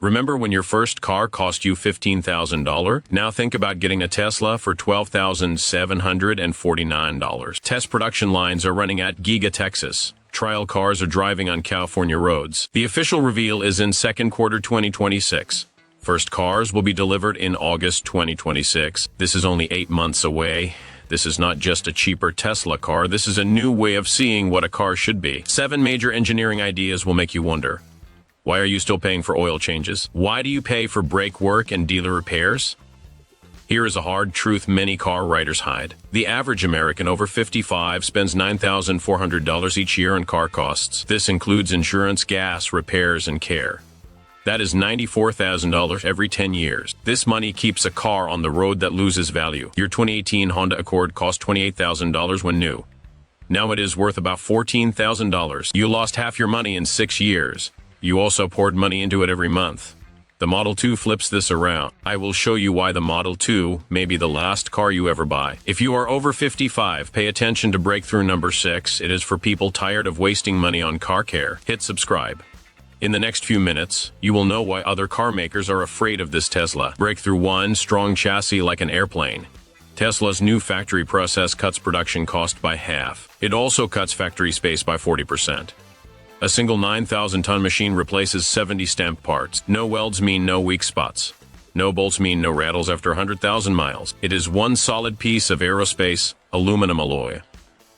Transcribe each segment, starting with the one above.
Remember when your first car cost you $15,000? Now think about getting a Tesla for $12,749. Test production lines are running at Giga, Texas. Trial cars are driving on California roads. The official reveal is in second quarter 2026. First cars will be delivered in August 2026. This is only 8 months away. This is not just a cheaper Tesla car. This is a new way of seeing what a car should be. 7 major engineering ideas will make you wonder. Why are you still paying for oil changes? Why do you pay for brake work and dealer repairs? Here is a hard truth many car writers hide. The average American over 55 spends $9,400 each year on car costs. This includes insurance, gas, repairs, and care. That is $94,000 every 10 years. This money keeps a car on the road that loses value. Your 2018 Honda Accord cost $28,000 when new. Now it is worth about $14,000. You lost half your money in 6 years. You also poured money into it every month. The Model 2 flips this around. I will show you why the Model 2 may be the last car you ever buy. If you are over 55, pay attention to breakthrough number 6. It is for people tired of wasting money on car care. Hit subscribe. In the next few minutes, you will know why other car makers are afraid of this Tesla. Breakthrough 1, strong chassis like an airplane. Tesla's new factory process cuts production cost by half. It also cuts factory space by 40%. A single 9,000-ton machine replaces 70 stamped parts. No welds mean no weak spots. No bolts mean no rattles after 100,000 miles. It is one solid piece of aerospace aluminum alloy.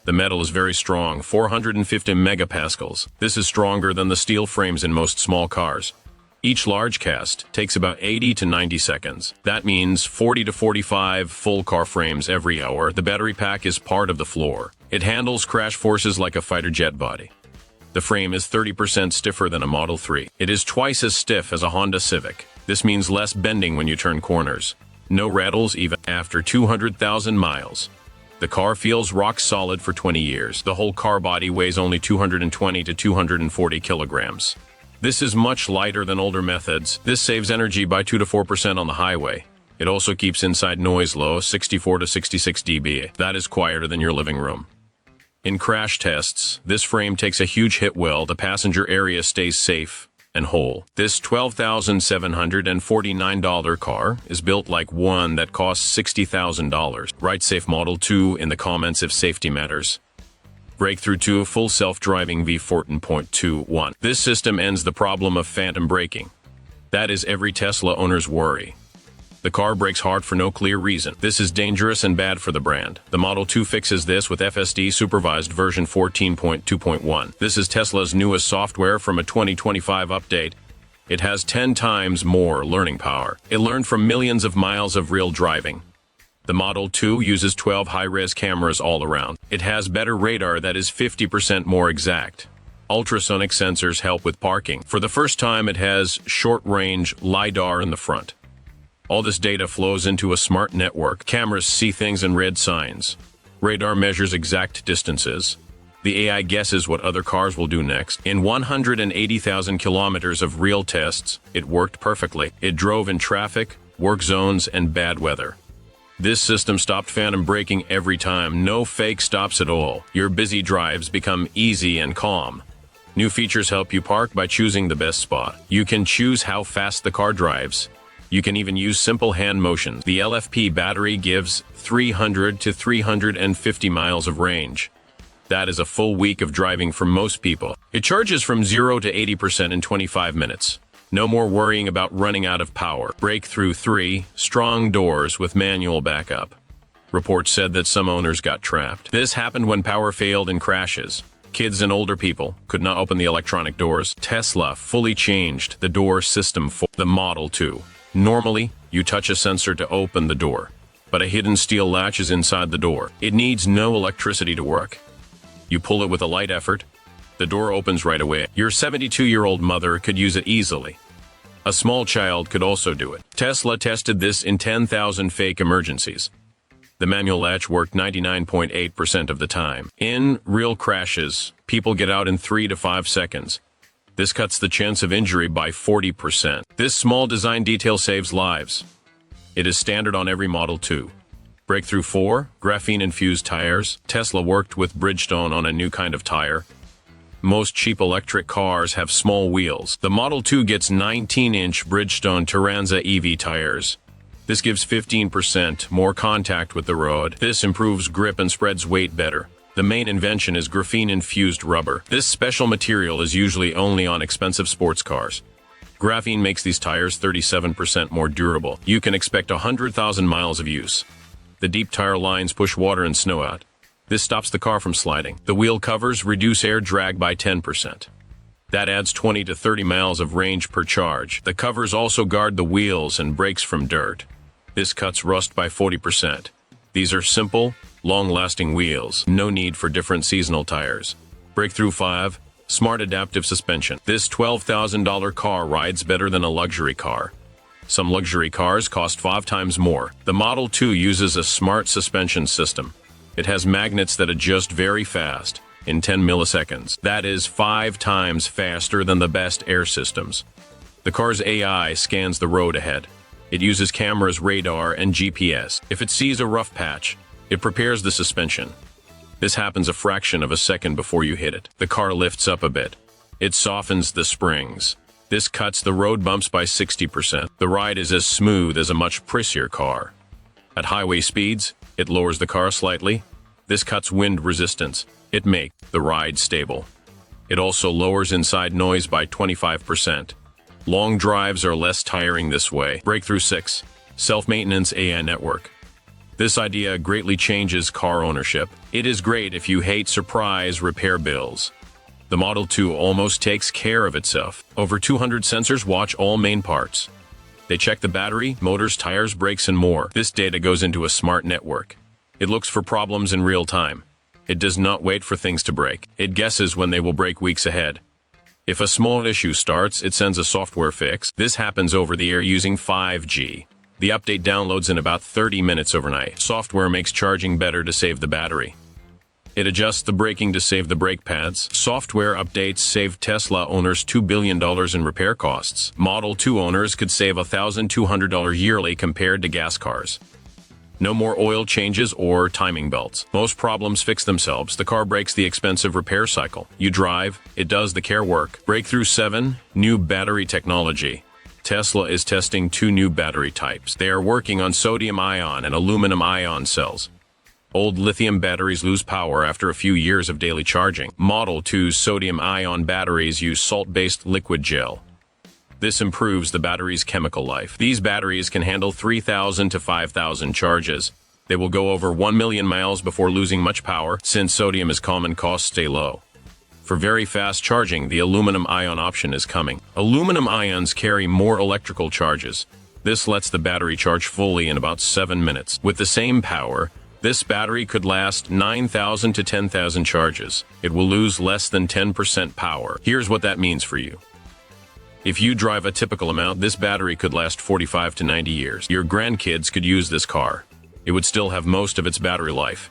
The metal is very strong, 450 megapascals. This is stronger than the steel frames in most small cars. Each large cast takes about 80 to 90 seconds. That means 40 to 45 full car frames every hour. The battery pack is part of the floor. It handles crash forces like a fighter jet body. The frame is 30% stiffer than a Model 3. It is twice as stiff as a Honda Civic. This means less bending when you turn corners. No rattles even after 200,000 miles. The car feels rock solid for 20 years. The whole car body weighs only 220 to 240 kilograms. This is much lighter than older methods. This saves energy by 2 to 4% on the highway. It also keeps inside noise low, 64 to 66 dB. That is quieter than your living room. In crash tests, this frame takes a huge hit well. The passenger area stays safe and whole. This $12,749 car is built like one that costs $60,000. Write Safe Model 2 in the comments if safety matters. Breakthrough 2, full self-driving V14.21. This system ends the problem of phantom braking. That is every Tesla owner's worry. The car brakes hard for no clear reason. This is dangerous and bad for the brand. The Model 2 fixes this with FSD supervised version 14.2.1. This is Tesla's newest software from a 2025 update. It has 10 times more learning power. It learned from millions of miles of real driving. The Model 2 uses 12 high-res cameras all around. It has better radar that is 50% more exact. Ultrasonic sensors help with parking. For the first time, it has short-range LiDAR in the front. All this data flows into a smart network. Cameras see things and read signs. Radar measures exact distances. The AI guesses what other cars will do next. In 180,000 kilometers of real tests, it worked perfectly. It drove in traffic, work zones, and bad weather. This system stopped phantom braking every time. No fake stops at all. Your busy drives become easy and calm. New features help you park by choosing the best spot. You can choose how fast the car drives. You can even use simple hand motions. The LFP battery gives 300 to 350 miles of range. That is a full week of driving for most people. It charges from 0 to 80% in 25 minutes. No more worrying about running out of power. Breakthrough 3, strong doors with manual backup. Reports said that some owners got trapped. This happened when power failed in crashes. Kids and older people could not open the electronic doors. Tesla fully changed the door system for the Model 2. Normally, you touch a sensor to open the door, but a hidden steel latch is inside the door. It needs no electricity to work. You pull it with a light effort, the door opens right away. Your 72-year-old mother could use it easily. A small child could also do it. Tesla tested this in 10,000 fake emergencies. The manual latch worked 99.8% of the time. In real crashes, people get out in 3 to 5 seconds. This cuts the chance of injury by 40%. This small design detail saves lives. It is standard on every Model 2. Breakthrough 4, graphene-infused tires. Tesla worked with Bridgestone on a new kind of tire. Most cheap electric cars have small wheels. The Model 2 gets 19-inch Bridgestone Turanza EV tires. This gives 15% more contact with the road. This improves grip and spreads weight better. The main invention is graphene-infused rubber. This special material is usually only on expensive sports cars. Graphene makes these tires 37% more durable. You can expect 100,000 miles of use. The deep tire lines push water and snow out. This stops the car from sliding. The wheel covers reduce air drag by 10%. That adds 20 to 30 miles of range per charge. The covers also guard the wheels and brakes from dirt. This cuts rust by 40%. These are simple, long-lasting wheels. No need for different seasonal tires. Breakthrough 5. Smart adaptive suspension. This $12,000 car rides better than a luxury car. Some luxury cars cost 5 times more. The Model 2 uses a smart suspension system. It has magnets that adjust very fast, in 10 milliseconds. That is 5 times faster than the best air systems. The car's AI scans the road ahead. It uses cameras, radar, and GPS. If it sees a rough patch, it prepares the suspension. This happens a fraction of a second before you hit it. The car lifts up a bit. It softens the springs. This cuts the road bumps by 60%. The ride is as smooth as a much pricier car. At highway speeds, it lowers the car slightly. This cuts wind resistance. It makes the ride stable. It also lowers inside noise by 25%. Long drives are less tiring this way. Breakthrough 6. Self-maintenance AI network. This idea greatly changes car ownership. It is great if you hate surprise repair bills. The Model 2 almost takes care of itself. Over 200 sensors watch all main parts. They check the battery, motors, tires, brakes, and more. This data goes into a smart network. It looks for problems in real time. It does not wait for things to break. It guesses when they will break weeks ahead. If a small issue starts, it sends a software fix. This happens over the air using 5G. The update downloads in about 30 minutes overnight. Software makes charging better to save the battery. It adjusts the braking to save the brake pads. Software updates saved Tesla owners $2 billion in repair costs. Model 2 owners could save $1,200 yearly compared to gas cars. No more oil changes or timing belts. Most problems fix themselves. The car breaks the expensive repair cycle. You drive, it does the care work. Breakthrough 7. New battery technology. Tesla is testing 2 new battery types. They are working on sodium-ion and aluminum-ion cells. Old lithium batteries lose power after a few years of daily charging. Model 2's sodium-ion batteries use salt-based liquid gel. This improves the battery's chemical life. These batteries can handle 3,000 to 5,000 charges. They will go over 1 million miles before losing much power. Since sodium is common, costs stay low. For very fast charging, the aluminum-ion option is coming. Aluminum ions carry more electrical charges. This lets the battery charge fully in about 7 minutes. With the same power, this battery could last 9,000 to 10,000 charges. It will lose less than 10% power. Here's what that means for you. If you drive a typical amount, this battery could last 45 to 90 years. Your grandkids could use this car. It would still have most of its battery life.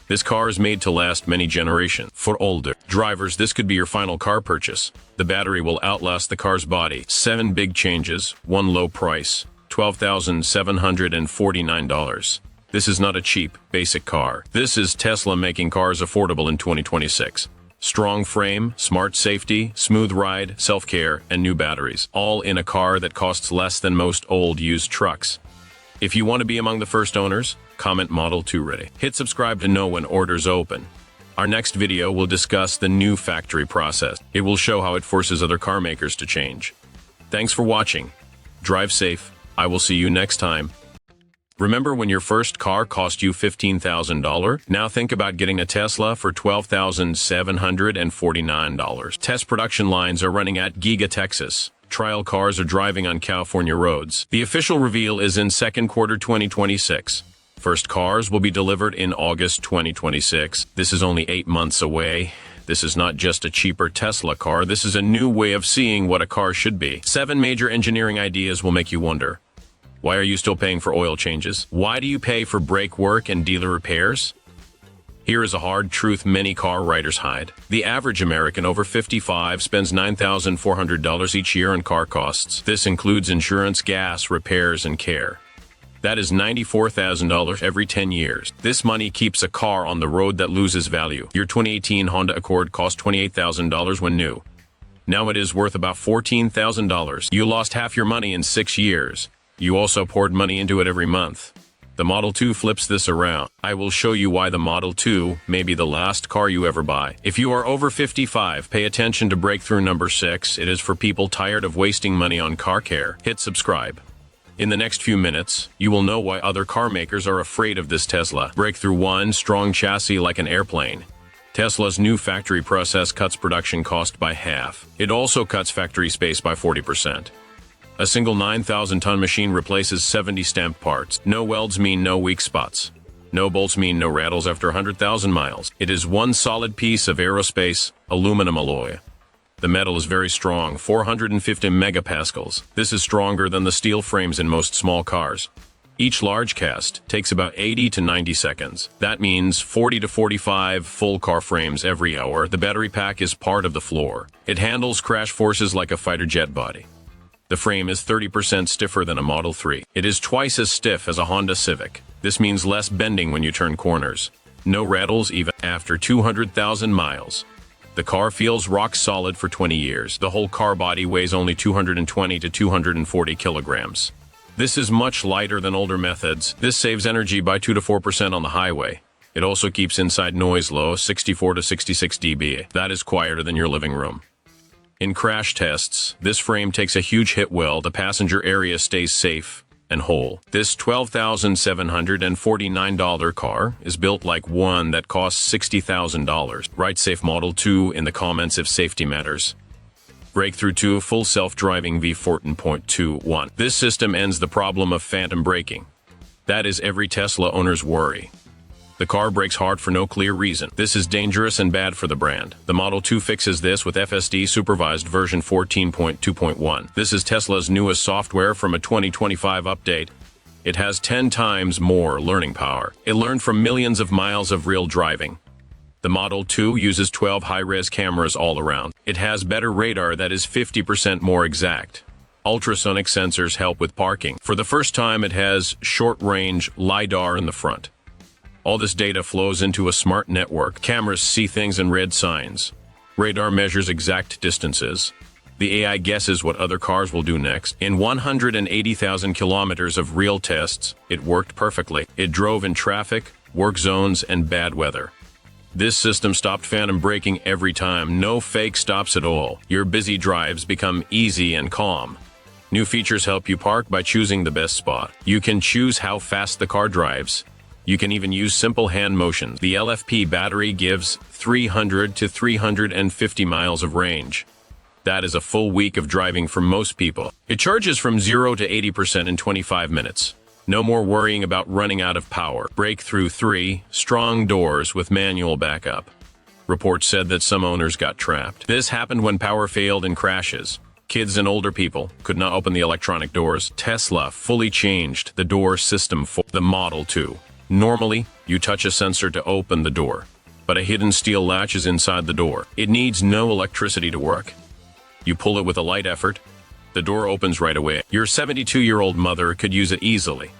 This car is made to last many generations. For older drivers, this could be your final car purchase. The battery will outlast the car's body. 7 big changes, 1 low price, $12,749. This is not a cheap, basic car. This is Tesla making cars affordable in 2026. Strong frame, smart safety, smooth ride, self-care, and new batteries, all in a car that costs less than most old used trucks. If you want to be among the first owners, comment Model 2 ready. Hit subscribe to know when orders open. Our next video will discuss the new factory process. It will show how it forces other car makers to change. Thanks for watching. Drive safe. I will see you next time. Remember when your first car cost you $15,000? Now think about getting a Tesla for $12,749. Test production lines are running at Giga, Texas. Trial cars are driving on California roads. The official reveal is in second quarter 2026. First cars will be delivered in August 2026. This is only 8 months away. This is not just a cheaper Tesla car. This is a new way of seeing what a car should be. 7 major engineering ideas will make you wonder. Why are you still paying for oil changes? Why do you pay for brake work and dealer repairs? Here is a hard truth many car writers hide. The average American over 55 spends $9,400 each year on car costs. This includes insurance, gas, repairs, and care. That is $94,000 every 10 years. This money keeps a car on the road that loses value. Your 2018 Honda Accord cost $28,000 when new. Now it is worth about $14,000. You lost half your money in 6 years. You also poured money into it every month. The Model 2 flips this around. I will show you why the Model 2 may be the last car you ever buy. If you are over 55, pay attention to breakthrough number 6. It is for people tired of wasting money on car care. Hit subscribe. In the next few minutes, you will know why other car makers are afraid of this Tesla. Breakthrough 1, strong chassis like an airplane. Tesla's new factory process cuts production cost by half. It also cuts factory space by 40%. A single 9,000-ton machine replaces 70 stamped parts. No welds mean no weak spots. No bolts mean no rattles after 100,000 miles. It is one solid piece of aerospace aluminum alloy. The metal is very strong, 450 megapascals. This is stronger than the steel frames in most small cars. Each large cast takes about 80 to 90 seconds. That means 40 to 45 full car frames every hour. The battery pack is part of the floor. It handles crash forces like a fighter jet body. The frame is 30% stiffer than a Model 3. It is twice as stiff as a Honda Civic. This means less bending when you turn corners. No rattles even after 200,000 miles. The car feels rock solid for 20 years. The whole car body weighs only 220 to 240 kilograms. This is much lighter than older methods. This saves energy by 2 to 4% on the highway. It also keeps inside noise low, 64 to 66 dB. That is quieter than your living room. In crash tests, this frame takes a huge hit well. The passenger area stays safe and whole. This $12,749 car is built like one that costs $60,000. Write Safe Model 2 in the comments if safety matters. Breakthrough 2, full self-driving V14.21. This system ends the problem of phantom braking. That is every Tesla owner's worry. The car brakes hard for no clear reason. This is dangerous and bad for the brand. The Model 2 fixes this with FSD supervised version 14.2.1. This is Tesla's newest software from a 2025 update. It has 10 times more learning power. It learned from millions of miles of real driving. The Model 2 uses 12 high-res cameras all around. It has better radar that is 50% more exact. Ultrasonic sensors help with parking. For the first time, it has short-range LiDAR in the front. All this data flows into a smart network. Cameras see things in red signs. Radar measures exact distances. The AI guesses what other cars will do next. In 180,000 kilometers of real tests, it worked perfectly. It drove in traffic, work zones, and bad weather. This system stopped phantom braking every time. No fake stops at all. Your busy drives become easy and calm. New features help you park by choosing the best spot. You can choose how fast the car drives. You can even use simple hand motions. The LFP battery gives 300 to 350 miles of range. That is a full week of driving for most people. It charges from 0 to 80% in 25 minutes. No more worrying about running out of power. Breakthrough 3, strong doors with manual backup. Reports said that some owners got trapped. This happened when power failed in crashes. Kids and older people could not open the electronic doors. Tesla fully changed the door system for the Model 2. Normally, you touch a sensor to open the door, but a hidden steel latch is inside the door. It needs no electricity to work. You pull it with a light effort, the door opens right away. Your 72-year-old mother could use it easily.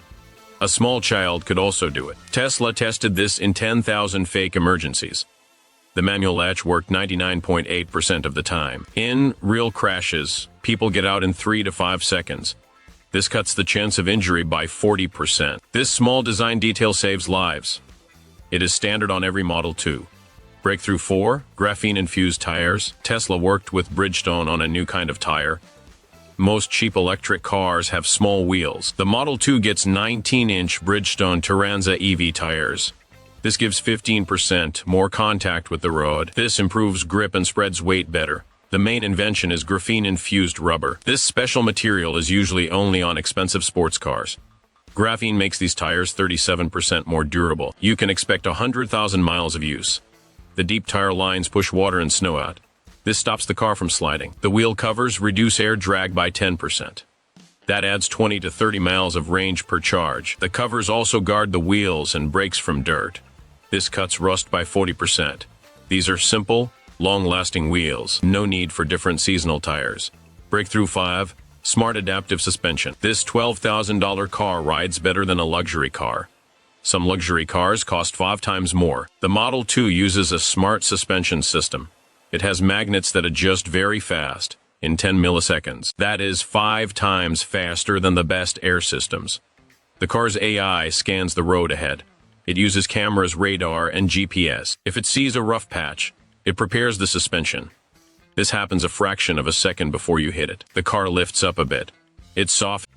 A small child could also do it. Tesla tested this in 10,000 fake emergencies. The manual latch worked 99.8% of the time. In real crashes, people get out in 3 to 5 seconds. This cuts the chance of injury by 40%. This small design detail saves lives. It is standard on every Model 2. Breakthrough 4, graphene-infused tires. Tesla worked with Bridgestone on a new kind of tire. Most cheap electric cars have small wheels. The Model 2 gets 19-inch Bridgestone Turanza EV tires. This gives 15% more contact with the road. This improves grip and spreads weight better. The main invention is graphene-infused rubber. This special material is usually only on expensive sports cars. Graphene makes these tires 37% more durable. You can expect 100,000 miles of use. The deep tire lines push water and snow out. This stops the car from sliding. The wheel covers reduce air drag by 10%. That adds 20 to 30 miles of range per charge. The covers also guard the wheels and brakes from dirt. This cuts rust by 40%. These are simple, long-lasting wheels. No need for different seasonal tires. Breakthrough 5, Smart adaptive suspension. This $12,000 car rides better than a luxury car. Some luxury cars cost 5 times more. The Model 2 uses a smart suspension system. It has magnets that adjust very fast, in 10 milliseconds. That is 5 times faster than the best air systems. The car's AI scans the road ahead. It uses cameras, radar, and GPS. If it sees a rough patch, it prepares the suspension. This happens a fraction of a second before you hit it. The car lifts up a bit. It's soft.